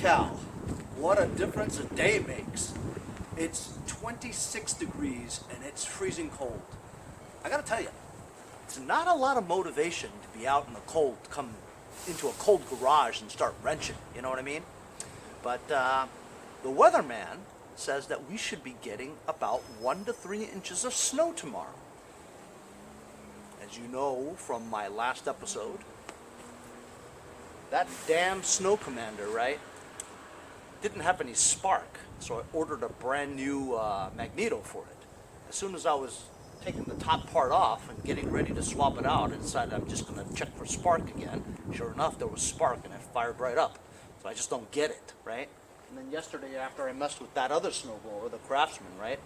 cow, what a difference a day makes. It's 26 degrees and it's freezing cold. I gotta tell you, it's not a lot of motivation to be out in the cold, to come into a cold garage and start wrenching, you know what I mean? But the weatherman says that we should be getting about 1 to 3 inches of snow tomorrow. As you know from my last episode, that damn snow commander, right, didn't have any spark, so I ordered a brand new magneto for it. As soon as I was taking the top part off and getting ready to swap it out, I decided I'm just going to check for spark again. Sure enough, there was spark and it fired right up. So I just don't get it, right? And then yesterday, after I messed with that other snowblower, the Craftsman, right,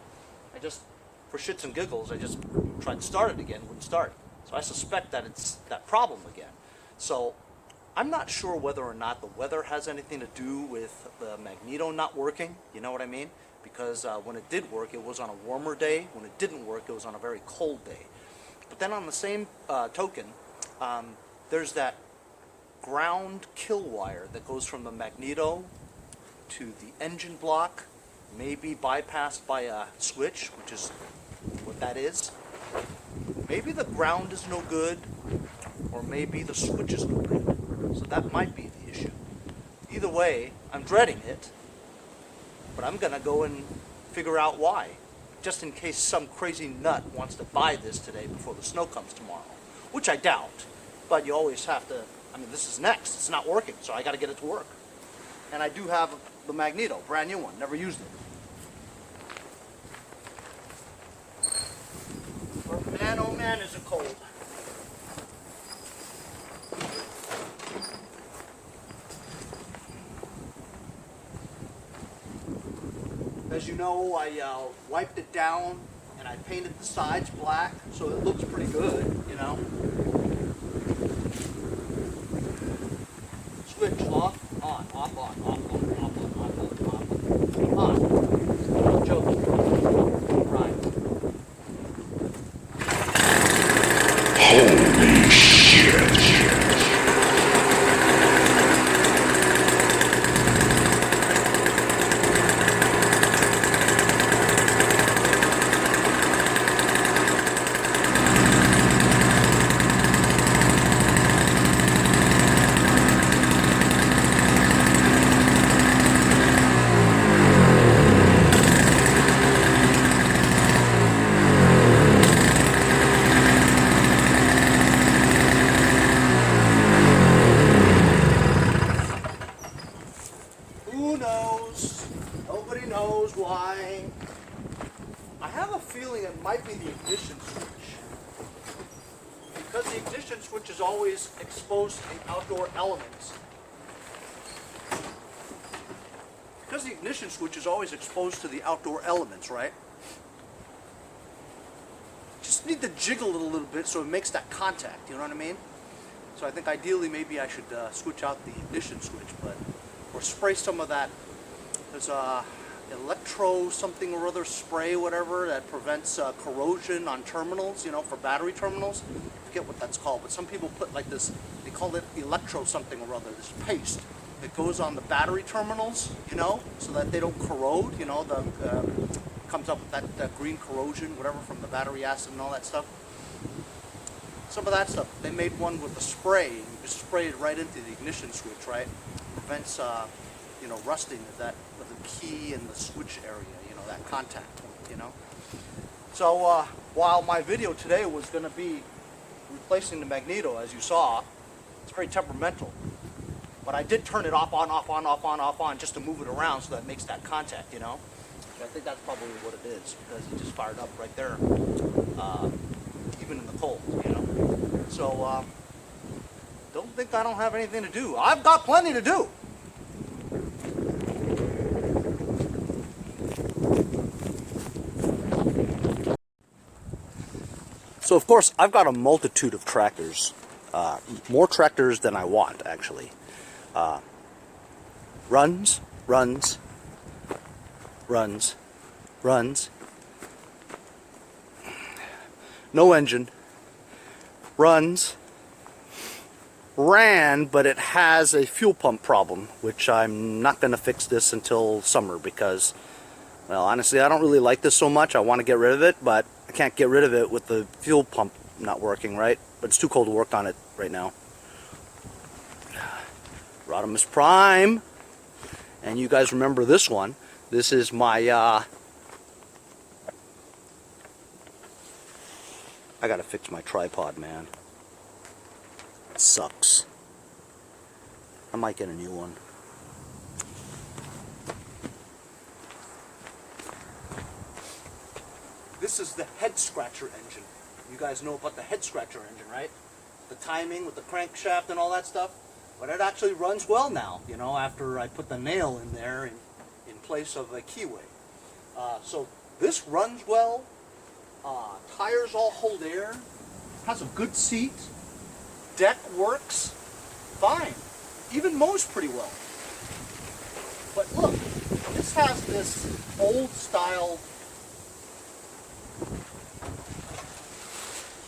I just, for shits and giggles, I just tried to start it again, wouldn't start. So I suspect that it's that problem again. So I'm not sure whether or not the weather has anything to do with the magneto not working, you know what I mean? Because when it did work, it was on a warmer day. When it didn't work, it was on a very cold day. But then on the same token, there's that ground kill wire that goes from the magneto to the engine block, maybe bypassed by a switch, which is what that is. Maybe the ground is no good, or maybe the switch is no good. So that might be the issue. Either way, I'm dreading it, but I'm going to go and figure out why, just in case some crazy nut wants to buy this today before the snow comes tomorrow, which I doubt. But you always have to, I mean, this is next. It's not working, so I got to get it to work. And I do have the magneto, brand new one, never used it. But man, oh man, is it cold. As you know, I wiped it down and I painted the sides black, so it looks pretty good, you know. Switch off, on, off, on, off, on, off, on, off, on, off, on. No joke. Right. Holy shit. Who knows? Nobody knows why. I have a feeling it might be the ignition switch. Because the ignition switch is always exposed to the outdoor elements. Because the ignition switch is always exposed to the outdoor elements, right? Just need to jiggle it a little bit so it makes that contact, you know what I mean? So I think ideally maybe I should switch out the ignition switch, or spray some of that. There's a electro something or other spray, whatever, that prevents corrosion on terminals, you know, for battery terminals. I forget what that's called, but some people put like this, they call it electro something or other, this paste that goes on the battery terminals, you know, so that they don't corrode, you know, comes up with that green corrosion, whatever, from the battery acid and all that stuff. Some of that stuff, they made one with a spray. You just spray it right into the ignition switch, right? Prevents, you know, rusting of the key and the switch area, you know, that contact point, you know. So while my video today was going to be replacing the magneto, as you saw, it's very temperamental. But I did turn it off, on, off, on, off, on, off, on, just to move it around so that it makes that contact, you know. So I think that's probably what it is, because it just fired up right there, even in the cold, you know. So don't think I don't have anything to do. I've got plenty to do. So of course I've got a multitude of tractors, more tractors than I want actually. Runs, no engine, runs, ran, but it has a fuel pump problem, which I'm not going to fix this until summer because, well, honestly, I don't really like this so much. I want to get rid of it, but I can't get rid of it with the fuel pump not working, right? But it's too cold to work on it right now. Rodimus Prime. And you guys remember this one. This is my, I gotta fix my tripod, man. It sucks. I might get a new one. This is the head scratcher engine. You guys know about the head scratcher engine, right? The timing with the crankshaft and all that stuff. But it actually runs well now, you know, after I put the nail in there in place of a keyway. So this runs well. Tires all hold air. Has a good seat. Deck works fine. Even mows pretty well. But look, this has this old style,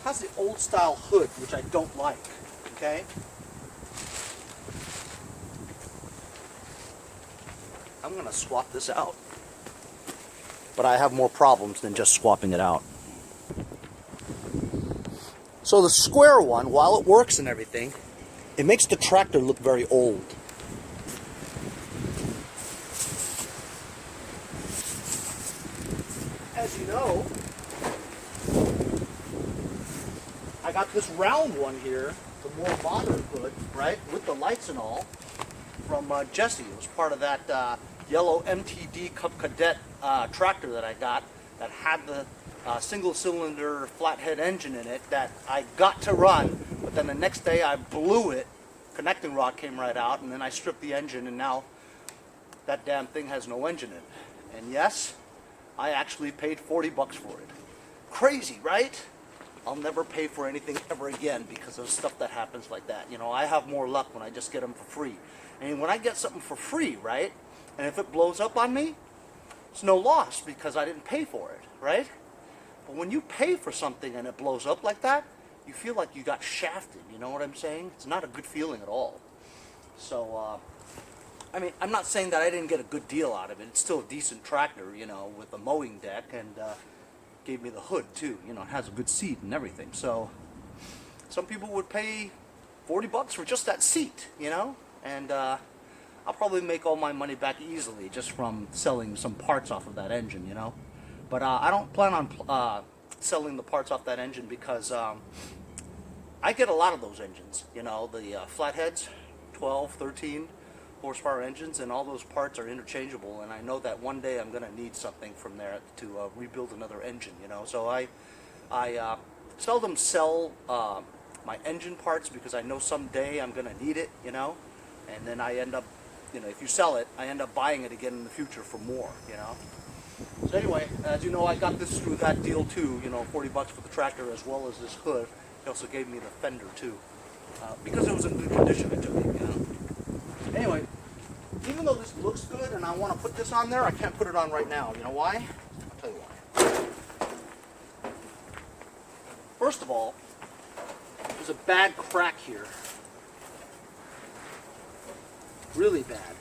has the old style hood, which I don't like, okay? I'm gonna swap this out. But I have more problems than just swapping it out. So the square one, while it works and everything, it makes the tractor look very old. As you know, I got this round one here, the more modern hood, right, with the lights and all, from Jesse. It was part of that yellow MTD Cub Cadet tractor that I got that had the single cylinder flathead engine in it that I got to run, but then the next day I blew it, connecting rod came right out, and then I stripped the engine, and now that damn thing has no engine in it. And yes, I actually paid 40 bucks for it. Crazy, right? I'll never pay for anything ever again because of stuff that happens like that. You know, I have more luck when I just get them for free. And when I get something for free, right, and if it blows up on me, it's no loss because I didn't pay for it, right? But when you pay for something and it blows up like that, you feel like you got shafted, you know what I'm saying? It's not a good feeling at all. So, I mean, I'm not saying that I didn't get a good deal out of it. It's still a decent tractor, you know, with a mowing deck, and gave me the hood too. You know, it has a good seat and everything. So, some people would pay 40 bucks for just that seat, you know? And I'll probably make all my money back easily just from selling some parts off of that engine, you know? But I don't plan on selling the parts off that engine because I get a lot of those engines, you know, the flatheads, 12, 13 horsepower engines, and all those parts are interchangeable, and I know that one day I'm going to need something from there to rebuild another engine, you know. So I seldom sell my engine parts because I know someday I'm going to need it, you know, and then I end up, you know, if you sell it, I end up buying it again in the future for more, you know. So anyway, as you know, I got this through that deal too, you know, 40 bucks for the tractor as well as this hood. He also gave me the fender too, because it was in good condition, I took it, you know. Anyway, even though this looks good and I want to put this on there, I can't put it on right now. You know why? I'll tell you why. First of all, there's a bad crack here. Really bad.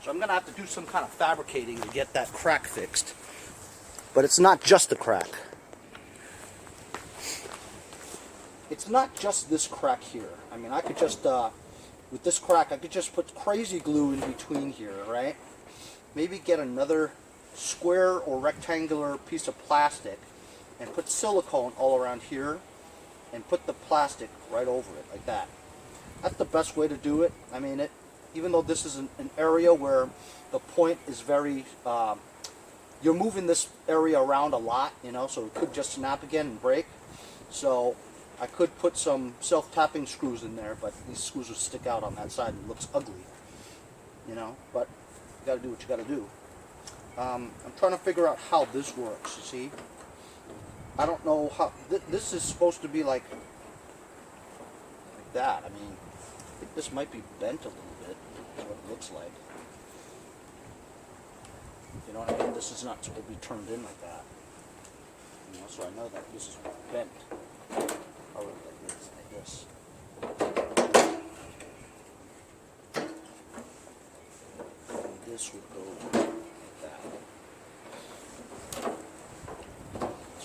So I'm going to have to do some kind of fabricating to get that crack fixed. But it's not just a crack. It's not just this crack here. I mean, I could just, with this crack, I could just put crazy glue in between here, right? Maybe get another square or rectangular piece of plastic and put silicone all around here and put the plastic right over it, like that. That's the best way to do it. I mean, even though this is an area where the point is very, you're moving this area around a lot, you know, so it could just snap again and break. So I could put some self-tapping screws in there, but these screws will stick out on that side and it looks ugly, you know, but you gotta do what you gotta do. I'm trying to figure out how this works, you see. I don't know how, this is supposed to be like that. I mean, I think this might be bent a little bit, is what it looks like. You know what I mean? This is not supposed to be turned in like that. You know, so I know that this is bent. Or like this.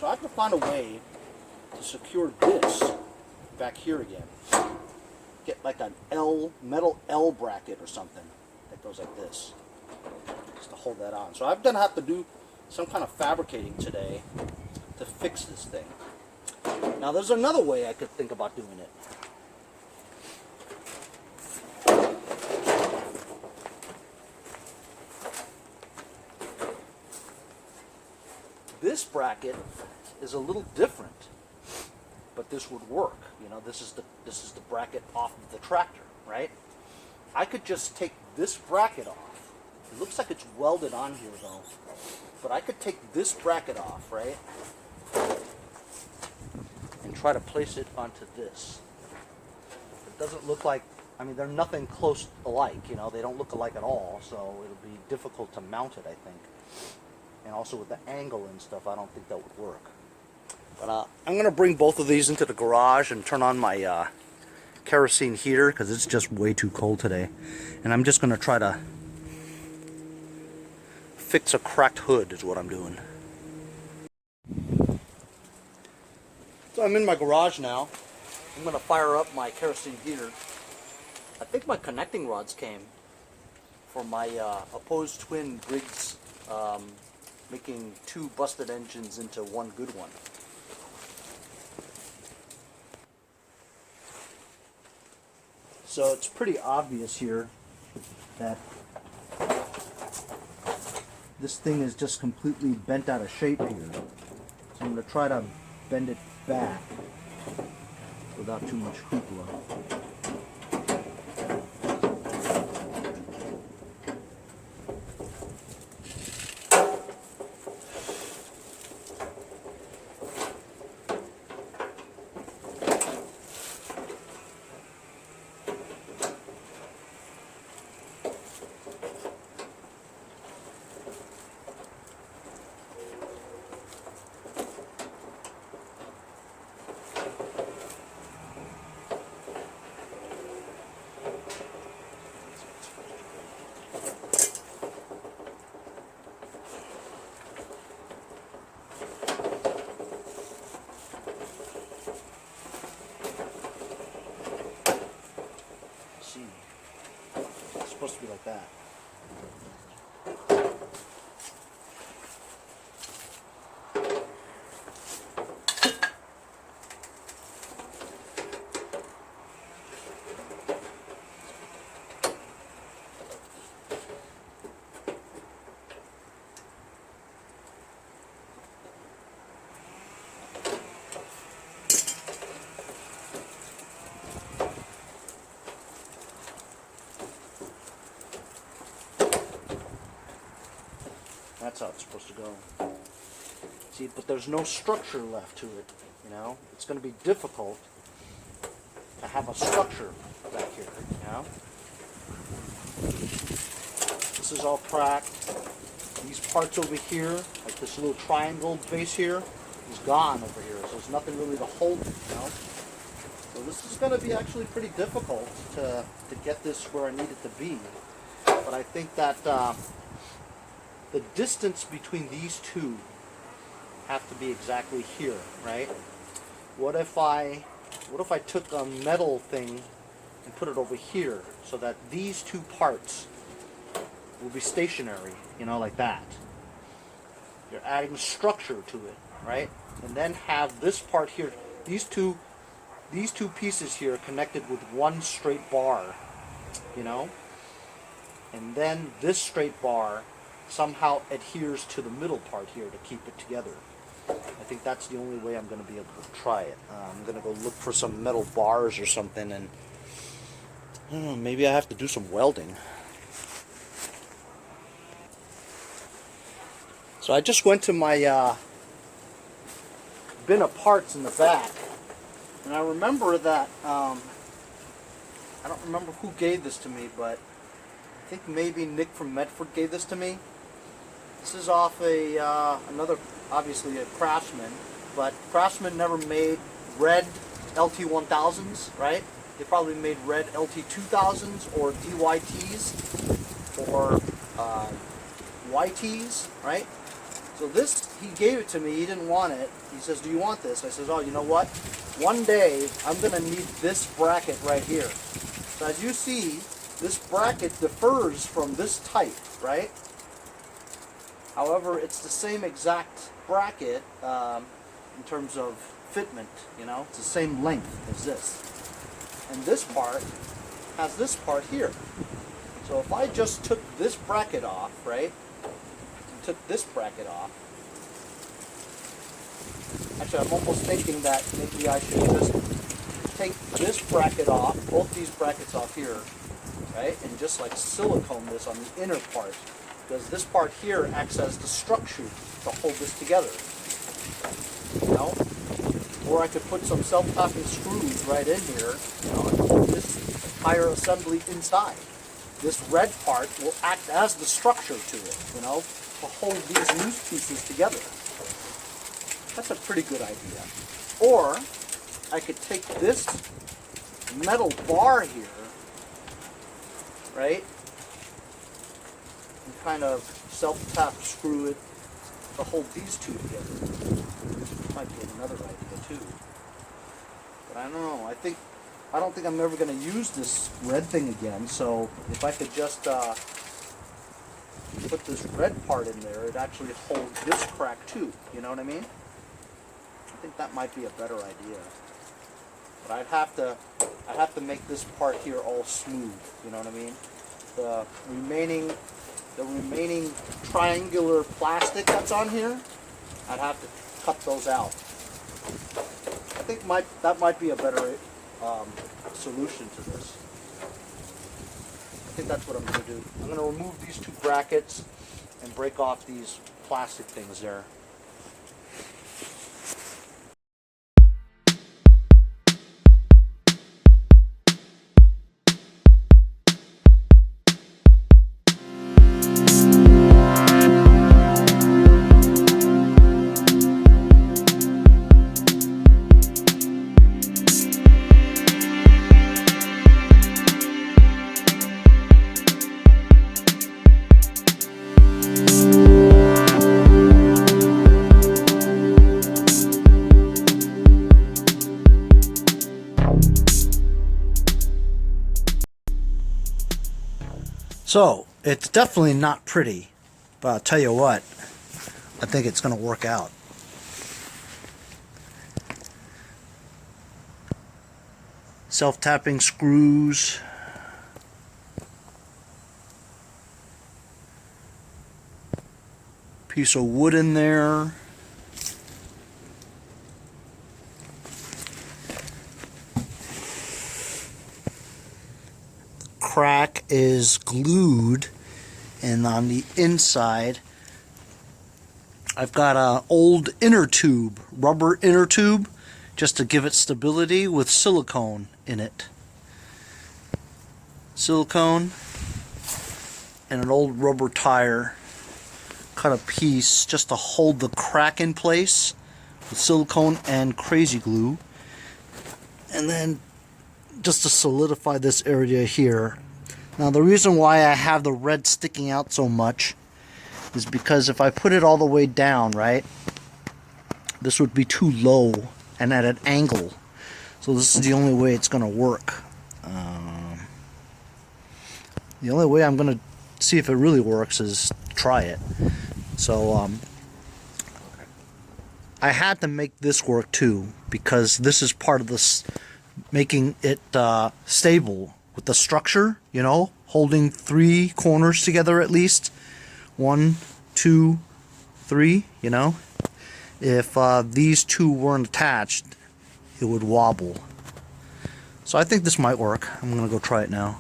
So I have to find a way to secure this back here again. Get like an metal L bracket or something that goes like this, just to hold that on. So I'm gonna have to do some kind of fabricating today to fix this thing. Now there's another way I could think about doing it. This bracket is a little different, but this would work. You know, this is the bracket off of the tractor, right? I could just take this bracket off. It looks like it's welded on here though, but I could take this bracket off, right? And try to place it onto this. It doesn't look like, I mean, they're nothing close alike, you know, they don't look alike at all, so it'll be difficult to mount it, I think. And also with the angle and stuff, I don't think that would work. But I'm going to bring both of these into the garage and turn on my kerosene heater because it's just way too cold today. And I'm just going to try to fix a cracked hood is what I'm doing. So I'm in my garage now. I'm going to fire up my kerosene heater. I think my connecting rods came for my opposed twin Briggs, making two busted engines into one good one. So it's pretty obvious here that this thing is just completely bent out of shape here. So I'm going to try to bend it back without too much hoopla. It's supposed to be like that. That's how it's supposed to go. See, but there's no structure left to it, you know? It's going to be difficult to have a structure back here, you know? This is all cracked. These parts over here, like this little triangle base here, is gone over here. So there's nothing really to hold it, you know? So this is going to be actually pretty difficult to get this where I need it to be. But I think that the distance between these two have to be exactly here, right? What if I took a metal thing and put it over here so that these two parts will be stationary, you know, like that. You're adding structure to it, right? And then have this part here, these two pieces here connected with one straight bar, you know? And then this straight bar somehow adheres to the middle part here to keep it together. I think that's the only way I'm going to be able to try it. I'm going to go look for some metal bars or something, and I don't know, maybe I have to do some welding. So I just went to my bin of parts in the back, and I remember that I don't remember who gave this to me, but I think maybe Nick from Medford gave this to me. This is off another, obviously a Craftsman, but Craftsman never made red LT1000s, right? They probably made red LT2000s or DYTs or YTs, right? So this, he gave it to me, he didn't want it. He says, do you want this? I says, oh, you know what? One day, I'm gonna need this bracket right here. So as you see, this bracket differs from this type, right? However, it's the same exact bracket in terms of fitment, you know? It's the same length as this. And this part has this part here. So if I just took this bracket off, right? Took this bracket off. Actually, I'm almost thinking that maybe I should just take this bracket off, both these brackets off here, right? And just like silicone this on the inner part. Because this part here acts as the structure to hold this together. You know? Or I could put some self-tapping screws right in here, you know, and hold this entire assembly inside. This red part will act as the structure to it, you know, to hold these loose pieces together. That's a pretty good idea. Or I could take this metal bar here, right, and kind of self-tap screw it to hold these two together. Might be another idea too. But I don't know. I don't think I'm ever going to use this red thing again. So if I could just put this red part in there, it actually holds this crack too. You know what I mean? I think that might be a better idea. But I'd have to make this part here all smooth. You know what I mean? The remaining triangular plastic that's on here, I'd have to cut those out. I think that might be a better solution to this. I think that's what I'm going to do. I'm going to remove these two brackets and break off these plastic things there. So, it's definitely not pretty, but I'll tell you what, I think it's going to work out. Self-tapping screws. Piece of wood in there. Crack is glued, and on the inside I've got an old inner tube, rubber inner tube, just to give it stability, with silicone in it. Silicone and an old rubber tire. Cut a piece just to hold the crack in place with silicone and crazy glue, and then just to solidify this area here. Now the reason why I have the red sticking out so much is because if I put it all the way down, right, this would be too low and at an angle. So this is the only way it's going to work. The only way I'm going to see if it really works is try it. So I had to make this work too, because this is part of this making it stable with the structure, you know, holding three corners together at least. 1, 2, 3, you know. If these two weren't attached, it would wobble. So I think this might work. I'm going to go try it now.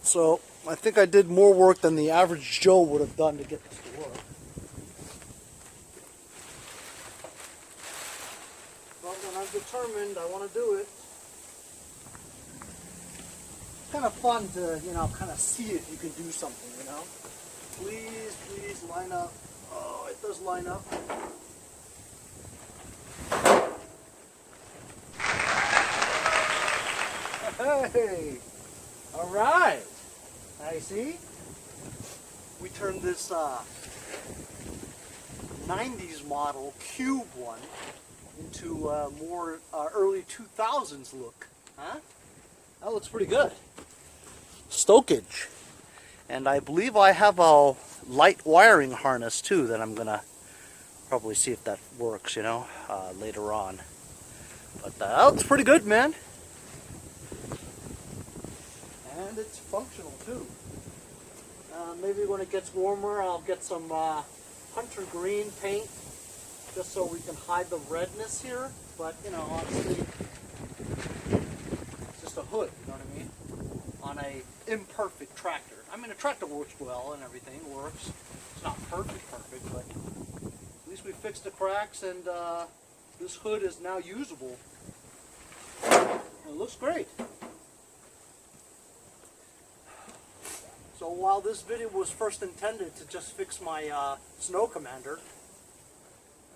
So I think I did more work than the average Joe would have done to get this to work. But when I'm determined, I want to do it. It's kind of fun to, you know, kind of see if you can do something, you know. Please, please line up. Oh, it does line up. Hey! Alright! Now you see? we turned this 90s model cube one into a more early 2000s look. Huh? That looks pretty good. Stokage. And I believe I have a light wiring harness too that I'm gonna probably see if that works, you know, later on. But that looks pretty good, man. And it's functional too. Maybe when it gets warmer, I'll get some hunter green paint just so we can hide the redness here. But, you know, honestly, it's just a hood, you know what I mean? On a imperfect tractor. I mean, a tractor works well and everything works. It's not perfect, but at least we fixed the cracks, and this hood is now usable. It looks great. So while this video was first intended to just fix my snow commander,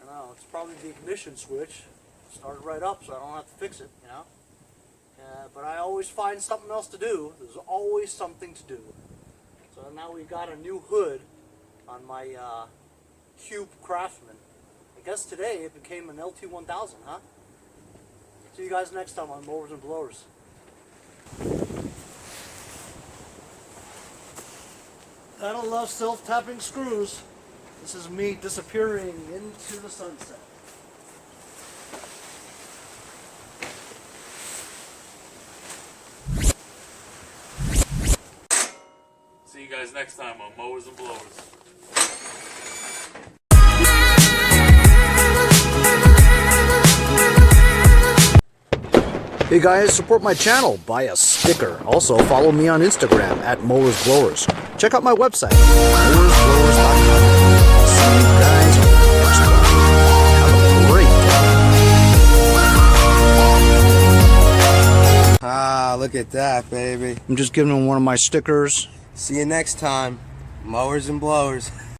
I know it's probably the ignition switch. Started right up, so I don't have to fix it, you know. But I always find something else to do. There's always something to do. So now we got a new hood on my Cube Craftsman. I guess today it became an LT1000, huh? See you guys next time on Mowers and Blowers. I don't love self-tapping screws. This is me disappearing into the sunset. See you guys next time on Mowers and Blowers. Hey guys, support my channel, buy a sticker. Also follow me on Instagram at Mowers Blowers. Check out my website, mowersblowers.com. I'll see you guys next time. Have a great day. Ah, look at that, baby. I'm just giving him one of my stickers. See you next time. Mowers and Blowers.